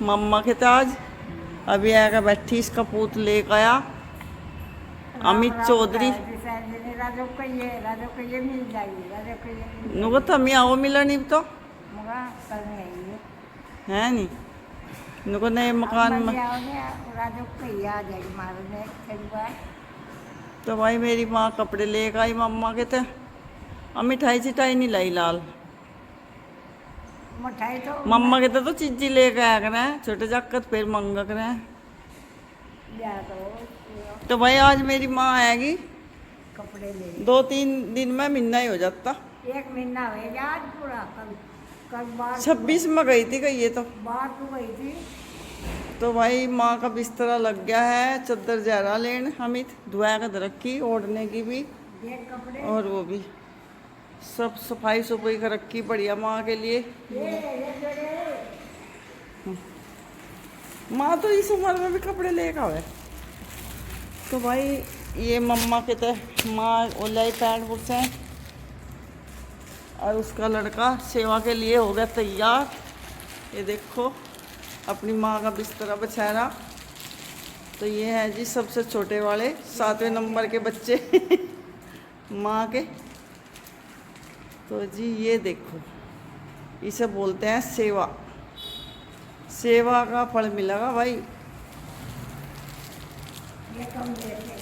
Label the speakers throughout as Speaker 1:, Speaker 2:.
Speaker 1: मम्मा के ताज अभी आएगा बैठी इसका पूत लेकर आया अमित चौधरी नुको तमी आओ मिला नहीं तो है नहीं नुको नए मकान में तो भाई मेरी माँ कपड़े लेकर आई मम्मा के थे मिठाई चिठाई नहीं लाई लाल
Speaker 2: मिठाई तो
Speaker 1: मम्मा के तो चीजी लेकर आया करें छोटे जाकत फिर मंगा करें तो भाई आज मेरी माँ आएगी
Speaker 2: कपड़े ले
Speaker 1: 2-3 दिन में महीना ही हो जाता
Speaker 2: 1 महीना हो गया आज पूरा कल बाहर
Speaker 1: 26 में गई थी कही तो
Speaker 2: बाहर तो गई थी
Speaker 1: तो भाई माँ का बिस्तरा लग गया है चद्दर जहरा लेन अमित धुआ का रखी ओढ़ने की भी
Speaker 2: ये कपड़े
Speaker 1: और वो भी सब सफाई सफाई कर रखी बढ़िया माँ के लिए माँ तो इस उम्र में भी कपड़े लेकर आवे तो भाई ये मम्मा के तह माँ ओलाई पैंट बुट है और उसका लड़का सेवा के लिए हो गया तैयार ये देखो अपनी माँ का बिस्तरा बिछाना तो ये है जी सबसे छोटे वाले 7वें नंबर के बच्चे माँ के तो जी ये देखो इसे बोलते हैं सेवा सेवा का फल मिलेगा भाई
Speaker 2: ये कम देते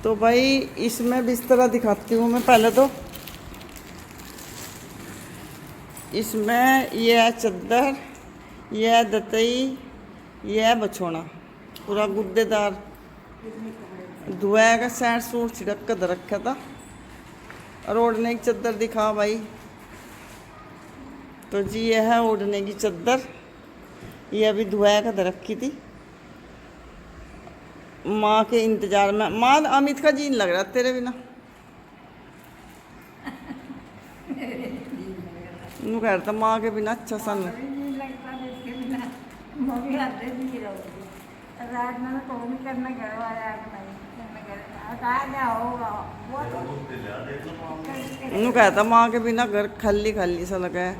Speaker 1: तो भाई इसमें बिस्तरा दिखाती हूँ मैं पहले तो इसमें यह है चद्दर यह है दतई यह है बछोना पूरा गुद्देदार धुआ का सैंड सूट छिड़क कर रखा था और ओढ़ने की चद्दर दिखा भाई तो जी यह है ओढ़ने की चद्दर ये अभी धुआ का रखी थी माँ के इंतजार में माँ अमित का जीन लग रहा तेरे बिना नू कह रहा था माँ के बिना अच्छा सन नू कहता माँ के बिना घर खाली खाली सा लगा है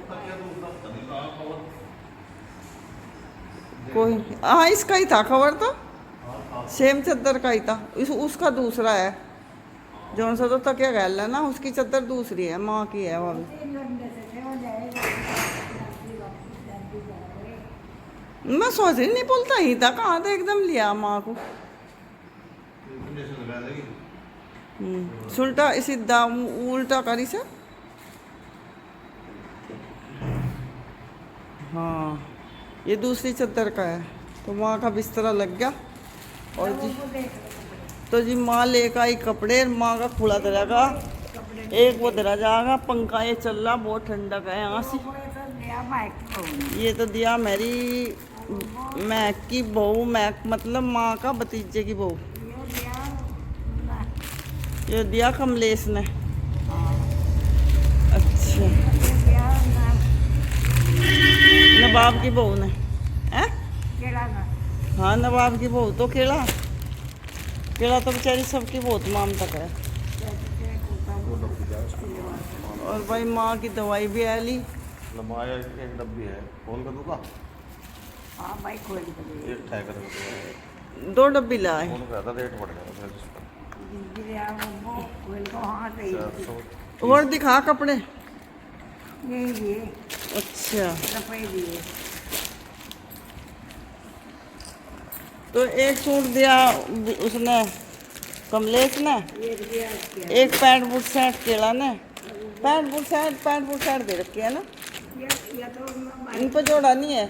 Speaker 1: कोई हाँ इसका ही था खबर तो सेम चद्दर का ही था उसका दूसरा है जौन सा तो तकिया गैल है ना उसकी चद्दर दूसरी है माँ की है वो भी मैं सोच रही नहीं बोलता ही था कहाँ था एकदम लिया माँ को सुलटा सीधा उल्टा करी से हाँ ये दूसरी चद्दर का है तो माँ का बिस्तरा लग गया और जी तो जी माँ लेकर आई कपड़े माँ का खुला धरेगा एक वो धरा जाएगा पंखा ये चल रहा बहुत ठंडक है यहाँ से ये तो दिया मेरी मैक की बहू मैक मतलब माँ का भतीजे की बहू ये दिया कमलेश ने अच्छा नवाब की बहू ने हैं हाँ नवाब की बहू तो केला केला तो बेचारी सबकी बहुत ममता है और भाई माँ की दवाई भी आ ली
Speaker 3: एक डब्बी है खोल कर दूंगा
Speaker 2: हाँ भाई खोल के
Speaker 3: एक ठाई कर
Speaker 1: 2 डब्बी लाए
Speaker 3: फोन कर था रेट बढ़ गया
Speaker 1: और दिखा कपड़े
Speaker 2: यही दिए
Speaker 1: अच्छा
Speaker 2: रुपये दिए
Speaker 1: तो एक सूट दिया उसने कमलेश ने एक पैंट बूट शर्ट केला ने पैंट बूट शर्ट दे रखी है ना इन पर जोड़ा नहीं है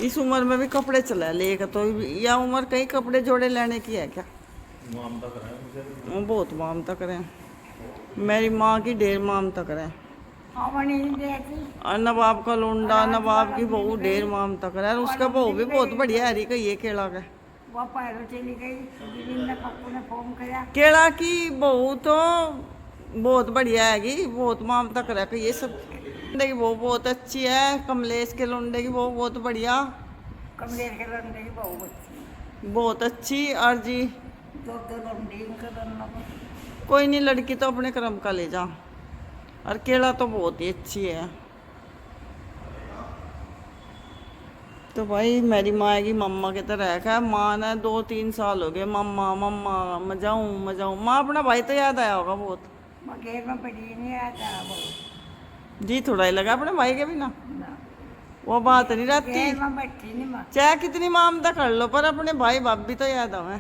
Speaker 1: इस उम्र में भी कपड़े चला लेगा तो यह उम्र कहीं कपड़े जोड़े लेने की है क्या बहुत ममता करें मेरी माँ की ढेर ममता करें और नवाब का लोंडा नवाब की बहू ढेर ममता करें और उसका बहू भी बहुत बढ़िया हरी का ये केला का केला की बहू तो बहुत बढ़िया हैगी बहुत ममता करे कि ये सब लोंडे की बहू बहुत अच्छी है कमलेश के लोंडे की बहू बहुत बढ़िया
Speaker 2: कमलेश के लोंडे की बहू
Speaker 1: बहुत अच्छी और जी
Speaker 2: दो लोंडे
Speaker 1: कोई नहीं, लड़की तो अपने कर्म का ले जा। और केला तो बहुत ही अच्छी है। तो भाई मेरी माँ आएगी मम्मा की तरह है। माँ ने 2-3 साल हो गए मम्मा मम्मा मजाऊँ। माँ अपना भाई तो याद आया होगा बहुत।
Speaker 2: मगर में पड़ी नहीं आता वो
Speaker 1: जी थोड़ा ही लगा अपने भाई के बिना,
Speaker 2: ना
Speaker 1: वो बात नहीं रहती।
Speaker 2: गेर में बैठी नहीं माँ
Speaker 1: चाहे कितनी मामदा कर लो, पर अपने भाई भाभी तो याद आवे।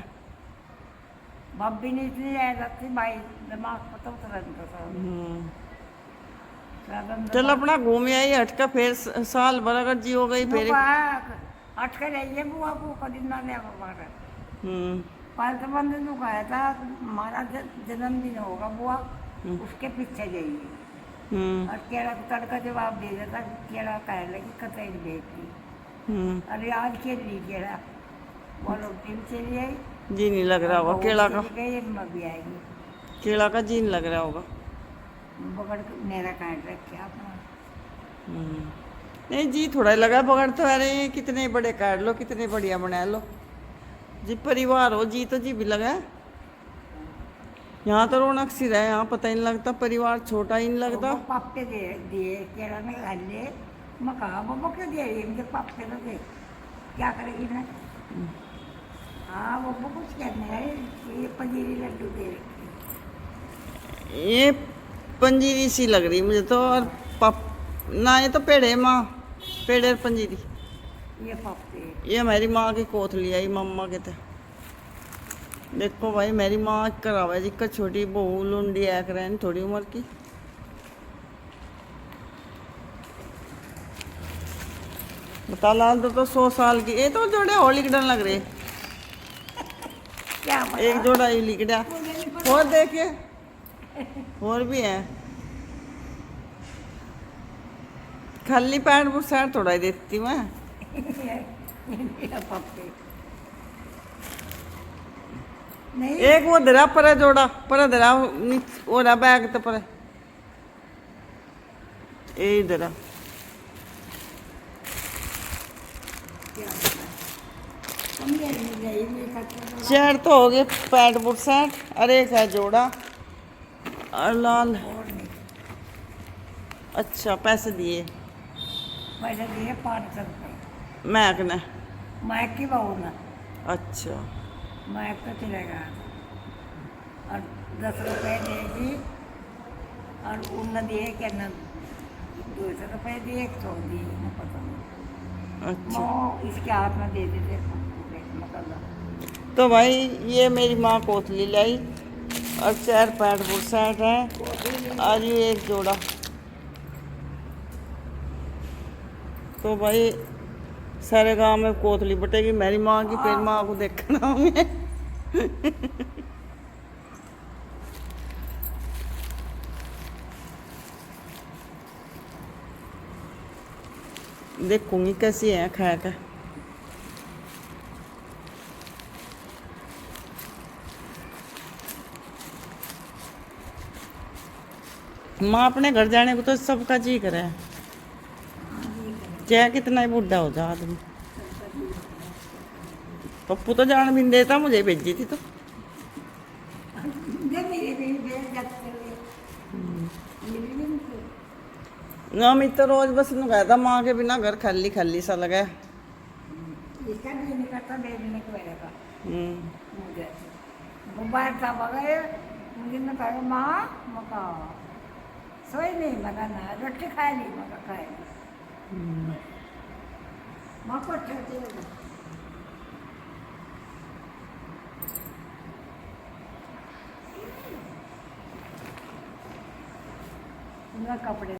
Speaker 2: बब्बी ने इतनी याद आती भाई दिमाग पता तुरंत
Speaker 1: चल अपना घूम आई हट का, फिर साल भर अगर जी हो गई फिर।
Speaker 2: हट कर जाइए बुआ को कभी ना ले बाहर
Speaker 1: हम्म
Speaker 2: पाल के बंद ने कहा था हमारा जन्मदिन होगा बुआ उसके पीछे जाइए। और केड़ा को तड़का जवाब दे देता, केड़ा कह लगी कतई बेचती। अरे आज खेल ली केड़ा वो रोटी भी चली आई।
Speaker 1: जी नहीं लग रहा होगा केला का,
Speaker 2: गई मैं भी आएगी
Speaker 1: केला का जी नहीं लग रहा होगा।
Speaker 2: बगड़ मेरा काट रखे अपना
Speaker 1: नहीं जी थोड़ा ही लगा, बगड़ तो आ रहे हैं। कितने बड़े काट लो, कितने बढ़िया बना लो जी। परिवार हो जी तो जी भी लगा है। यहाँ तो रौनक सी रहे, यहाँ पता ही नहीं लगता, परिवार छोटा ही नहीं लगता।
Speaker 2: वो पापे दे दिए केड़ा ने खा लिए। मैं कहा बब्बा क्यों दे रही है मुझे पापे तो दे क्या करेगी ना। हाँ बब्बा कुछ कहने है ये पंजीरी लड्डू दे रही।
Speaker 1: ये पंजीरी सी लग रही मुझे तो। और ना ये तो पेड़े माँ, पेड़े और पंजीरी।
Speaker 2: ये पापे
Speaker 1: ये मेरी माँ की कोथली आई मम्मा के थे। देखो भाई मेरी माँ करावा जी का छोटी बहू लुंडी आ कर थोड़ी उम्र की। बता लाल तो 100 साल की। ये तो जोड़े और लिकड़न लग रहे,
Speaker 2: क्या
Speaker 1: एक जोड़ा ही लिकड़ा। और देखिए और भी है। खाली पैंट बुट शर्ट थोड़ा ही देती मैं।
Speaker 2: पापे नहीं
Speaker 1: एक वो धरा पर जोड़ा पर धरा वो रहा बैग तो पर ये धरा शर्ट तो हो गए पैंट बुट शर्ट। और एक है जोड़ा और लाल। अच्छा पैसे दिए
Speaker 2: पैसे दिए 500 रुपये
Speaker 1: मैक ने।
Speaker 2: मैक की बहू ना
Speaker 1: अच्छा
Speaker 2: मैक तो चलेगा और 10 रुपये देगी। और उन दिए क्या ना 200 रुपये दिए 100 दिए मैं पता नहीं।
Speaker 1: अच्छा
Speaker 2: मैं इसके हाथ में दे देते मतलब।
Speaker 1: तो भाई ये मेरी माँ कोतली लाई और 4 पैंट बुट शर्ट है और ये एक जोड़ा। तो भाई सारे गांव में कोतली बटेगी मेरी माँ की, फिर माँ को देखना हमें। देखूंगी कैसी है खा कर। माँ अपने घर जाने को तो सबका जी करे, चाहे कितना ही बूढ़ा हो जा आदमी। पप्पू तो जान भी नहीं देता, मुझे भेजी थी तो। अमित तो रोज बस नु कहता माँ के बिना घर खाली खाली सा लगा।
Speaker 2: इसका भी नहीं करता भेजने को रहेगा
Speaker 1: हम्म
Speaker 2: मुझे मोबाइल था बगैर मुझे न कहा माँ मका सोई नहीं मगा ना रोटी खा ली मगा खाए माँ को छोटे कपड़े